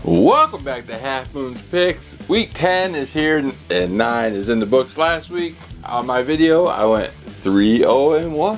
Welcome back to Half Moon's Picks. Week 10 is here and 9 is in the books. Last week on my video I went 3-0-1.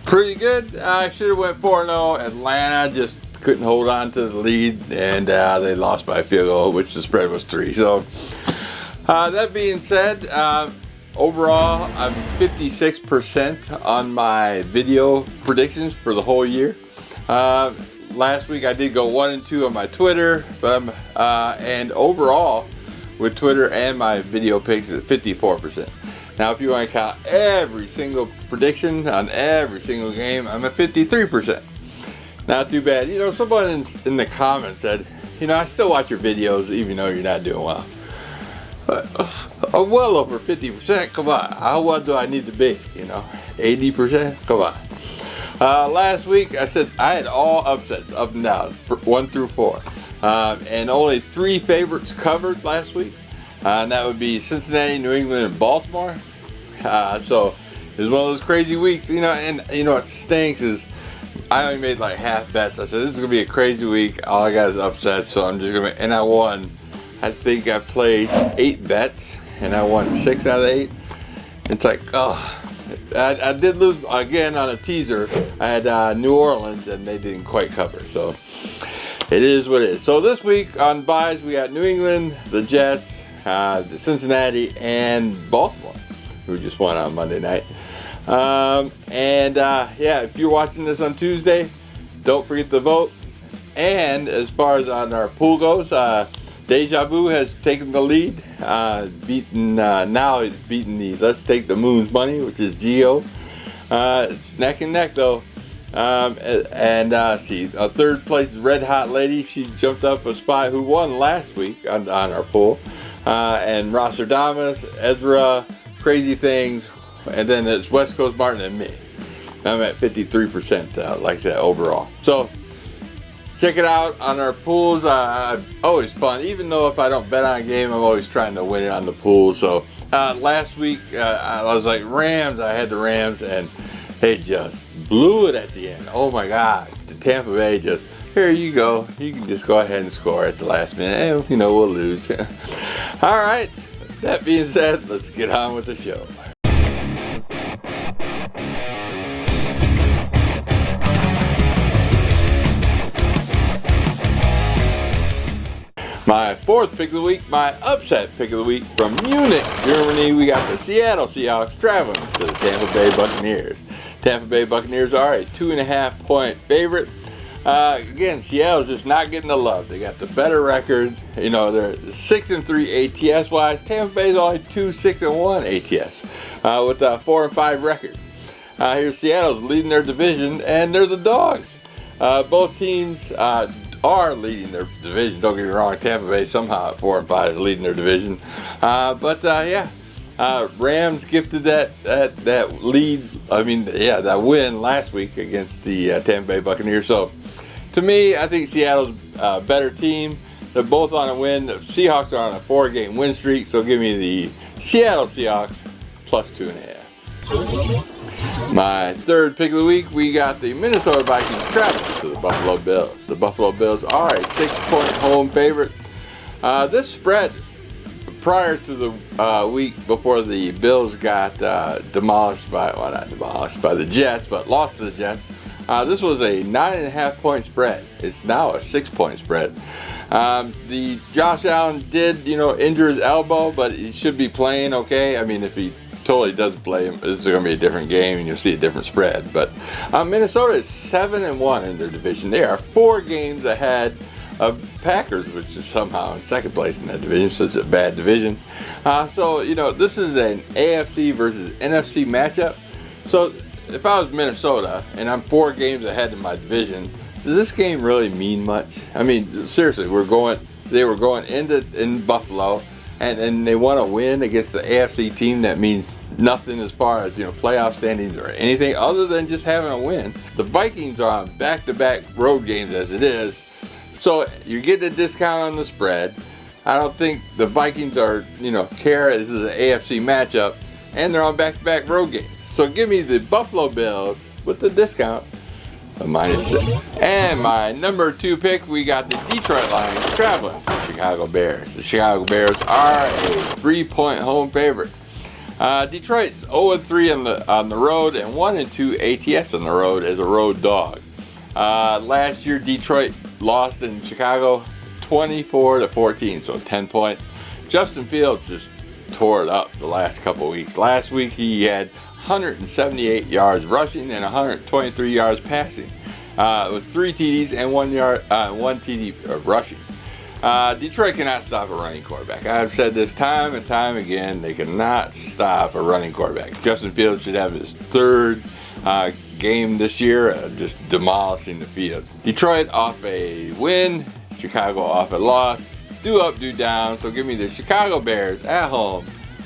Pretty good. I should have went 4-0. Atlanta just couldn't hold on to the lead and they lost by a field goal, which the spread was 3. So that being said, overall I'm 56% on my video predictions for the whole year. Last week I did go 1-2 on my Twitter, but and overall with Twitter and my video picks at 54%. Now if you want to count every single prediction on every single game, I'm at 53%. Not too bad. You know, someone in the comments said, you know, I still watch your videos even though you're not doing well. But well over 50%, come on. How well do I need to be? You know, 80%? Come on. Last week I said I had all upsets up and down, 1 through 4, and only 3 favorites covered last week, and that would be Cincinnati, New England, and Baltimore. So it was one of those crazy weeks, you know. And you know what stinks is I only made like half bets. I said this is gonna be a crazy week. All I got is upsets, so I'm just gonna. And I won. I think I placed 8 bets, and I won 6 out of 8. It's like, oh. I did lose again on a teaser. I had New Orleans and they didn't quite cover, so it is what it is. So this week on buys we got New England, the Jets, the Cincinnati, and Baltimore, who just won on Monday night. Yeah, if you're watching this on Tuesday, don't forget to vote. And as far as on our pool goes, Deja Vu has taken the lead, now he's beaten the Let's Take the Moon's Money, which is Geo. It's neck and neck though. See, third place is Red Hot Lady. She jumped up a spot, who won last week on our pool. And Rostradamus, Ezra, Crazy Things, and then it's West Coast Martin and me. I'm at 53%, like I said, overall. So check it out on our pools. Always fun. Even though if I don't bet on a game, I'm always trying to win it on the pool. So last week I was like Rams. I had the Rams and they just blew it at the end. Oh my God. The Tampa Bay just, here you go. You can just go ahead and score at the last minute. And, you know, we'll lose. All right. That being said, let's get on with the show. My fourth pick of the week, my upset pick of the week from Munich, Germany. We got the Seattle Seahawks traveling to the Tampa Bay Buccaneers. Tampa Bay Buccaneers are a 2.5-point favorite. Again, Seattle's just not getting the love. They got the better record. You know, they're 6-3 ATS wise. Tampa Bay's only 2-6-1 ATS with a 4-5 record. Here's Seattle's leading their division, and they're the dogs. Both teams are leading their division. Don't get me wrong, Tampa Bay somehow at 4-5 is leading their division. Rams gifted that lead. I mean, yeah, that win last week against the Tampa Bay Buccaneers. So, to me, I think Seattle's a better team. They're both on a win. The Seahawks are on a 4-game win streak. So, give me the Seattle Seahawks plus 2.5. My third pick of the week, we got the Minnesota Vikings traveling to the Buffalo Bills. The Buffalo Bills are a 6-point home favorite. This spread, prior to the week before the Bills got demolished by, well, not demolished by the Jets, but lost to the Jets. This was a 9.5-point spread. It's now a 6-point spread. The Josh Allen did, you know, injure his elbow, but he should be playing okay. I mean, if he totally doesn't play, it's going to be a different game and you'll see a different spread. But Minnesota is 7-1 in their division. They are 4 games ahead of Packers, which is somehow in second place in that division, so it's a bad division. So, you know, this is an AFC versus NFC matchup. So if I was Minnesota and I'm 4 games ahead in my division, does this game really mean much? I mean, seriously, they were going in Buffalo, and they want to win against the AFC team that means nothing as far as, you know, playoff standings or anything other than just having a win. The Vikings are on back-to-back road games as it is, so you're getting a discount on the spread. I don't think the Vikings are, you know, care. This is an AFC matchup, and they're on back-to-back road games. So give me the Buffalo Bills with the discount a -6. And my number 2 pick, we got the Detroit Lions traveling to the Chicago Bears. The Chicago Bears are a 3-point home favorite. Detroit's 0-3 on the road and 1-2 ATS on the road as a road dog. Last year, Detroit lost in Chicago 24-14, so 10 points. Justin Fields just tore it up the last couple weeks. Last week, he had 178 yards rushing and 123 yards passing, with 3 TDs and 1 TD rushing. Detroit cannot stop a running quarterback. I've said this time and time again. They cannot stop a running quarterback. Justin Fields should have his 3rd game this year, just demolishing the field. Detroit off a win, Chicago off a loss. Do up, do down. So give me the Chicago Bears at home,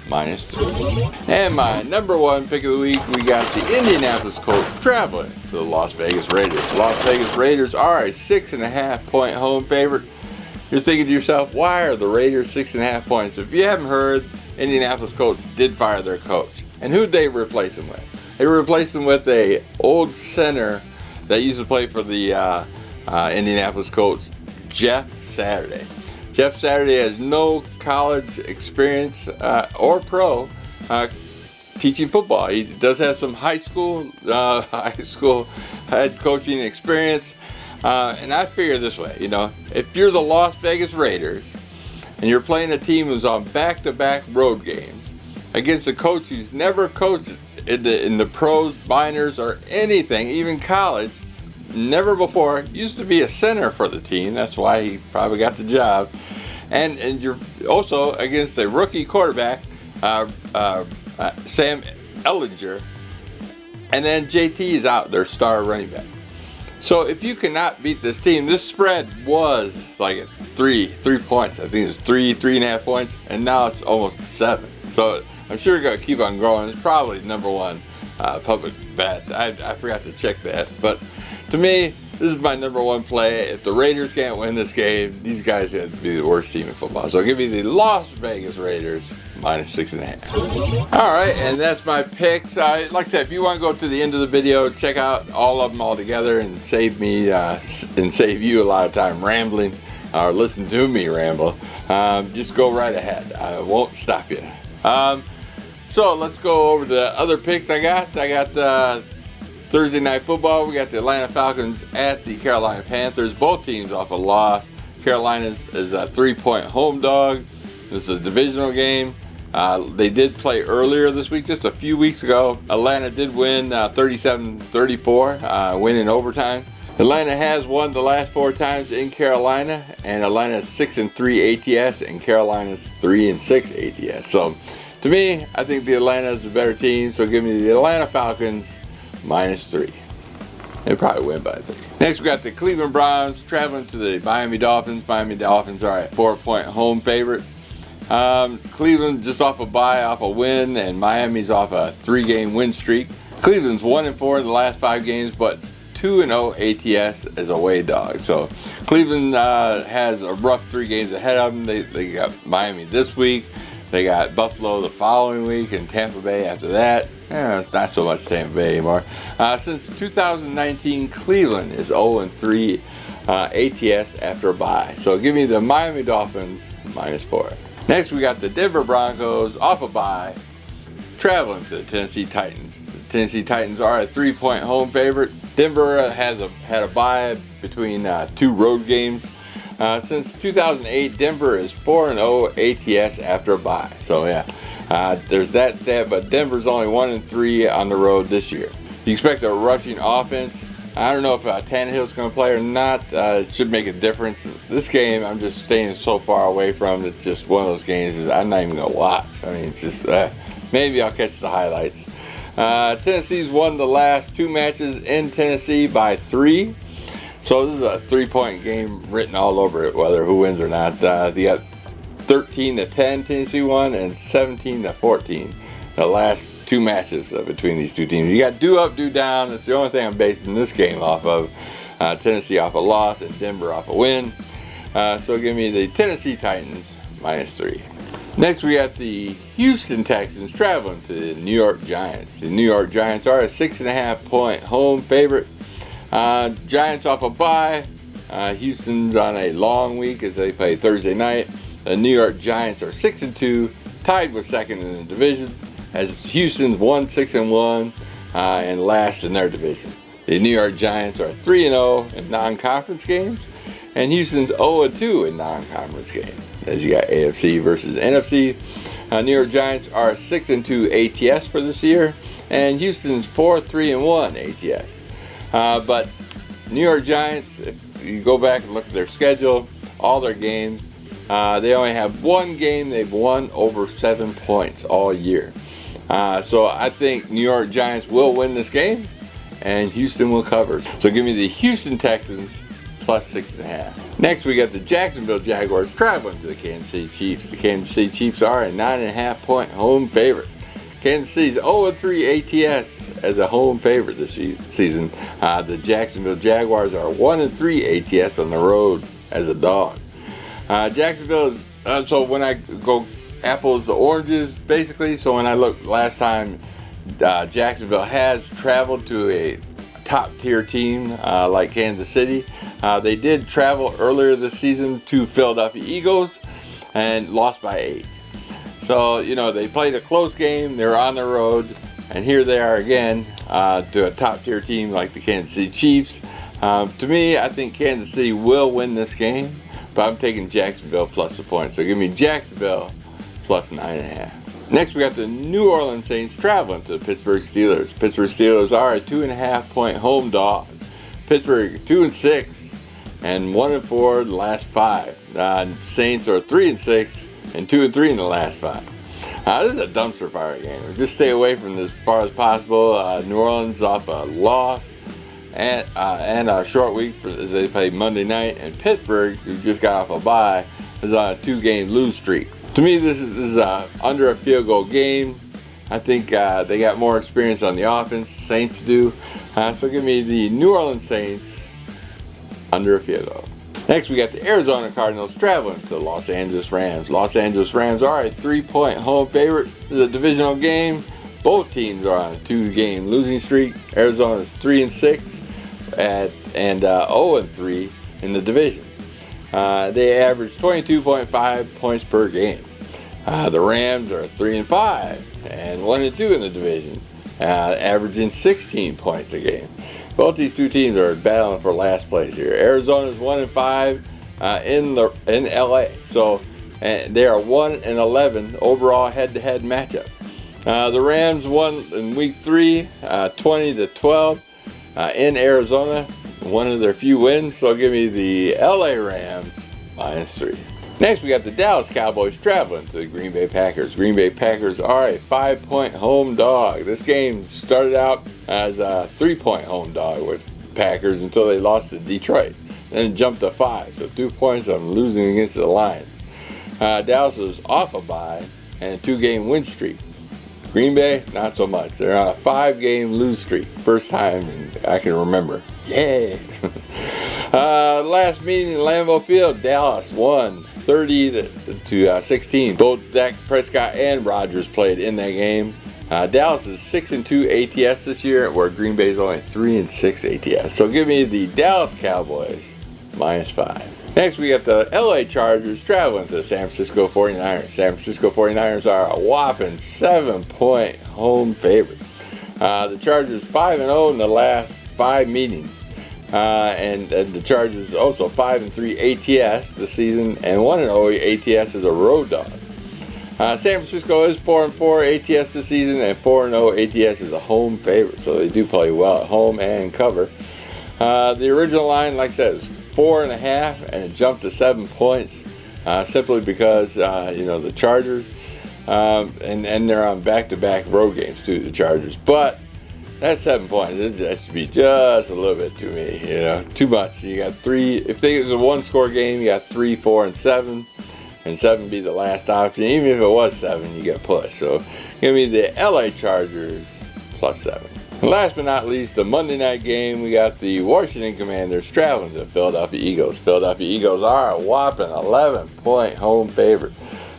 -3. And my number 1 pick of the week, we got the Indianapolis Colts traveling to the Las Vegas Raiders. The Las Vegas Raiders are a 6.5-point home favorite. You're thinking to yourself, why are the Raiders 6.5 points? If you haven't heard, Indianapolis Colts did fire their coach. And who'd they replace him with? They replaced him with a old center that used to play for the Indianapolis Colts, Jeff Saturday. Jeff Saturday has no college experience or pro teaching football. He does have some high school head coaching experience. And I figure this way, if you're the Las Vegas Raiders and you're playing a team who's on back-to-back road games against a coach who's never coached in the pros, minors, or anything, even college, never before, used to be a center for the team, that's why he probably got the job, and you're also against a rookie quarterback, Sam Ellinger, and then JT is out, their star running back. So if you cannot beat this team, this spread was like 3 points. I think it was 3.5 points, and now it's almost 7. So I'm sure it's going to keep on growing. It's probably number 1 public bet. I forgot to check that. But to me, this is my number 1 play. If the Raiders can't win this game, these guys have to be the worst team in football. So give me the Las Vegas Raiders -6.5. All right, and that's my picks. Like I said, if you want to go to the end of the video, check out all of them all together and save me and save you a lot of time rambling or listen to me ramble. Just go right ahead. I won't stop you. So let's go over the other picks I got. Thursday Night Football. We got the Atlanta Falcons at the Carolina Panthers. Both teams off a loss. Carolina is a 3-point home dog. This is a divisional game. They did play earlier this week, just a few weeks ago. Atlanta did win 37-34, win in overtime. Atlanta has won the last 4 times in Carolina, and Atlanta is 6-3 ATS, and Carolina's 3-6 ATS. So, to me, I think the Atlanta is the better team. So give me the Atlanta Falcons -3. They'll probably win by 3. Next, we got the Cleveland Browns traveling to the Miami Dolphins. Miami Dolphins are a 4-point home favorite. Cleveland just off a bye, off a win, and Miami's off a 3-game win streak. Cleveland's 1-4 in the last 5 games, but 2-0 ATS as away dog. So Cleveland has a rough 3 games ahead of them. They got Miami this week. They got Buffalo the following week and Tampa Bay after that. It's not so much Tampa Bay anymore. Since 2019, Cleveland is 0-3 ATS after a bye. So give me the Miami Dolphins -4. Next, we got the Denver Broncos off a bye, traveling to the Tennessee Titans. The Tennessee Titans are a 3-point home favorite. Denver had a bye between 2 road games. Since 2008, Denver is 4-0 ATS after a bye. So yeah, there's that stat, but Denver's only 1-3 on the road this year. You expect a rushing offense. I don't know if Tannehill's going to play or not. It should make a difference. This game, I'm just staying so far away from. It's just one of those games that I'm not even going to watch. I mean, it's just, maybe I'll catch the highlights. Tennessee's won the last 2 matches in Tennessee by 3. So this is a 3-point game written all over it, whether who wins or not. They got 13-10 Tennessee won and 17-14 the last 2 matches between these 2 teams. You got do up, do down. That's the only thing I'm basing this game off of. Tennessee off a loss and Denver off a win. So give me the Tennessee Titans -3. Next, we got the Houston Texans traveling to the New York Giants. The New York Giants are a 6.5-point home favorite. Giants off a bye. Houston's on a long week as they play Thursday night. The New York Giants are 6-2, tied with second in the division, as Houston's 1-6-1 and last in their division. The New York Giants are 3-0 in non-conference games, and Houston's 0-2 in non-conference games, as you got AFC versus NFC. New York Giants are 6-2 ATS for this year, and Houston's 4-3-1 ATS. But New York Giants, if you go back and look at their schedule, all their games, they only have one game they've won over 7 points all year. So I think New York Giants will win this game, and Houston will cover. So give me the Houston Texans plus 6.5. Next, we got the Jacksonville Jaguars traveling to the Kansas City Chiefs. The Kansas City Chiefs are a 9.5-point home favorite. Kansas City's 0-3 ATS as a home favorite this season. The Jacksonville Jaguars are 1-3 ATS on the road as a dog. Jacksonville, so when I go apples to oranges, basically, so when I looked last time, Jacksonville has traveled to a top tier team like Kansas City. They did travel earlier this season to Philadelphia Eagles and lost by 8. So, you know, they played a close game, they're on the road, and here they are again to a top tier team like the Kansas City Chiefs. To me, I think Kansas City will win this game, but I'm taking Jacksonville plus the points. So give me Jacksonville plus 9.5. Next, we got the New Orleans Saints traveling to the Pittsburgh Steelers. Pittsburgh Steelers are a 2.5-point home dog. Pittsburgh 2-6 and 1-4 the last 5. Saints are 3-6 and 2-3 in the last 5. This is a dumpster fire game. Just stay away from this as far as possible. New Orleans off a loss and a short week as they play Monday night. And Pittsburgh, who just got off a bye, is on a 2-game lose streak. To me, this is under a field goal game. I think they got more experience on the offense. Saints do. So give me the New Orleans Saints under a field goal. Next, we got the Arizona Cardinals traveling to the Los Angeles Rams. Los Angeles Rams are a 3-point home favorite. This is a divisional game. Both teams are on a 2-game losing streak. Arizona is 3-6 and 0-3 in the division. They average 22.5 points per game. The Rams are 3-5 and 1-2 in the division, averaging 16 points a game. Both these two teams are battling for last place here. Arizona's 1-5 in LA, so they are 1-11 overall head-to-head matchup. The Rams won in Week 3, 20-12 in Arizona, one of their few wins. So give me the LA Rams -3. Next, we got the Dallas Cowboys traveling to the Green Bay Packers. Green Bay Packers are a 5-point home dog. This game started out as a 3-point home dog with Packers until they lost to Detroit. Then it jumped to 5, so 2 points on losing against the Lions. Dallas was off a bye and a 2-game win streak. Green Bay, not so much. They're on a 5-game lose streak. First time I can remember. Yay! Last meeting in Lambeau Field, Dallas won 30-16. Both Dak Prescott and Rodgers played in that game. Dallas is 6-2 ATS this year, where Green Bay is only 3-6 ATS. So give me the Dallas Cowboys -5. Next, we got the LA Chargers traveling to the San Francisco 49ers. San Francisco 49ers are a whopping 7-point home favorite. The Chargers 5-0 in the last 5 meetings. And the Chargers also 5-3 ATS this season and 1-0 ATS as a road dog. San Francisco is 4-4 ATS this season and 4-0 ATS as a home favorite, so they do play well at home and cover. The original line, like I said, is 4.5 and it jumped to 7 points simply because the Chargers and they're on back-to-back road games too, the Chargers, but that's 7 points. That should be just a little bit too many, too much. You got 3. If it's a one-score game, you got 3, 4, and 7, and 7 be the last option. Even if it was 7, you get pushed. So give me the LA Chargers +7. And last but not least, the Monday night game, we got the Washington Commanders traveling to the Philadelphia Eagles. Philadelphia Eagles are a whopping 11-point home favorite.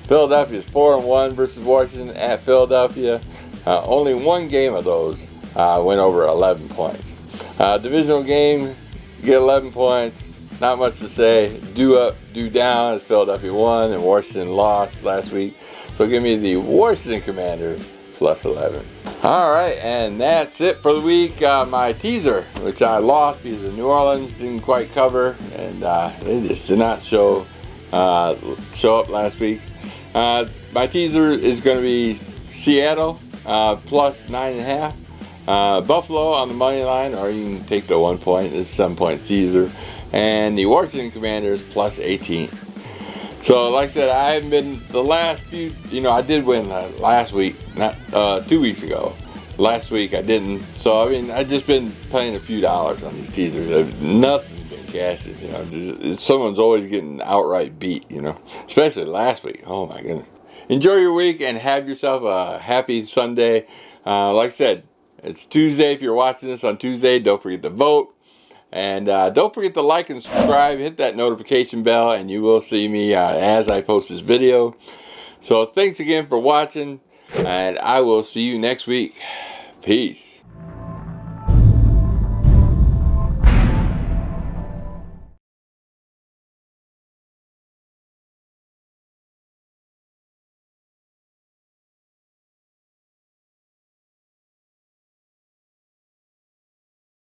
Philadelphia is 4-1 versus Washington at Philadelphia. Only one game of those went over 11 points. Divisional game, get 11 points. Not much to say. Do up, do down as Philadelphia won and Washington lost last week. So give me the Washington Commanders plus 11. All right, and that's it for the week. My teaser, which I lost because the New Orleans didn't quite cover, and they just did not show up last week. My teaser is going to be Seattle plus 9.5. Buffalo on the money line, or you can take the 1 point. It's a 7-point teaser. And the Washington Commanders plus 18. So, like I said, I haven't been the last few. I did win last week, not 2 weeks ago. Last week I didn't. So I mean, I've just been playing a few dollars on these teasers. Nothing's been cashed. Someone's always getting outright beat. Especially last week. Oh my goodness. Enjoy your week and have yourself a happy Sunday. Like I said, it's Tuesday. If you're watching this on Tuesday, don't forget to vote. And don't forget to like and subscribe. Hit that notification bell and you will see me as I post this video. So thanks again for watching. And I will see you next week. Peace.